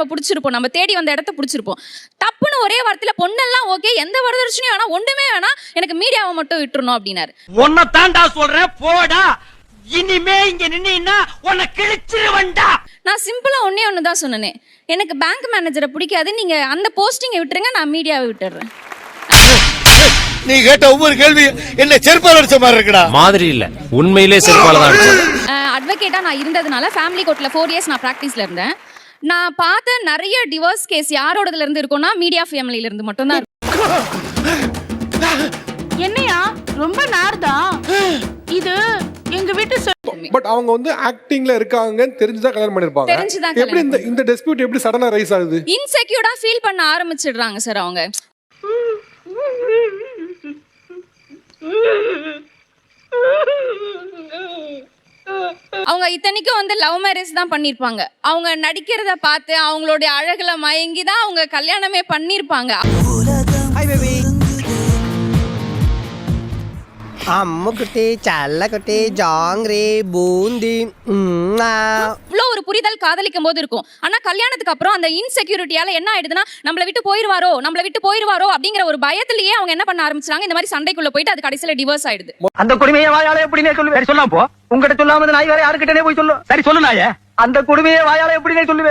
நம்ம பிடிச்சிருப்போம், நம்ம தேடி வந்த இடத்த பிடிச்சிருப்போம். தப்புன்னு ஒரே வார்த்தையில பொண்ணெல்லாம் ஓகே, எந்த வரதட்சணையும் வேணா, ஒண்ணுமே வேணா, எனக்கு மீடியாவை மட்டும் விட்டுறணும் அப்படின்னாரு. உன்னை தாண்டா சொல்றேன், போடா. இனிமே இங்க நின்னா உன்னை கிழிச்சிருவண்டா. நான் சிம்பிளா ஒண்ணே ஒண்ணுதான் சொன்னேன், எனக்கு பேங்க் மேனேஜரை பிடிக்காது, நீங்க அந்த போஸ்டிங்கை விட்டுருங்க, நான் மீடியாவை விட்டுறேன். நீ கேட்ட ஒவ்வொரு கேள்வி என்ன செருப்பால அடிச்ச மாதிரி இருக்குடா. மாதிரி இல்ல, உண்மையிலே செருப்பால தான் அடிச்சது. அட்வொகேட்டா நான் இருந்ததுனால ஃபேமிலி கோர்ட்ல 4 இயர்ஸ் நான் பிராக்டிஸ்ல இருந்தேன். நான் பார்த்த நிறைய டிவோர்ஸ் கேஸ் யாரோடதுல இருந்து இருக்கும்னா மீடியா ஃபேமிலில இருந்து மட்டும் தான். என்னையா ரொம்ப நார்தா இது எங்க வீட்டு. பட் அவங்க வந்து ஆக்டிங்ல இருக்காங்கன்னு தெரிஞ்சுதான் கல்யாணம் பண்ணிருப்பாங்க. தெரிஞ்சுதான் எப்படி இந்த டிஸ்பியூட் எப்படி சடனா ரைஸ் ஆகுது? இன்செக்யூர்டா ஃபீல் பண்ண ஆரம்பிச்சிடுறாங்க சார் அவங்க. அவங்க இத்தனைக்கும் வந்து லவ் மேரேஜ் தான் பண்ணிருப்பாங்க. அவங்க நடிக்கிறத பார்த்து அவங்களுடைய அழகுல மயங்கி தான் அவங்க கல்யாணமே பண்ணிருப்பாங்க. அம்முக்குட்டி சல்லக்குட்டி ஜாங்கிரி பூந்தி இவ்வளோ ஒரு புரிதல் காதலிக்கும் போது இருக்கும். ஆனா கல்யாணத்துக்கு அப்புறம் அந்த இன்செக்யூரிட்டியால என்ன ஆயிடுதுன்னா, நம்மளை விட்டு போயிருவாரோ அப்படிங்கிற ஒரு பயத்திலேயே அவங்க என்ன பண்ண ஆரம்பிச்சாங்க, இந்த மாதிரி சண்டைக்குள்ள போயிட்டு அது கடைசியில டிவோர்ஸ் ஆயிடுது. அந்த கொடுமையை வாயால எப்படினே சொல்லு. சரி சொல்லாம் போ. உங்ககிட்ட சொல்லாம நாய் வேற யாருக்கிட்டே போய் சொல்லு. சரி சொல்லு நாயே. அந்த கொடுமையை வாயால எப்படினே சொல்லுவே.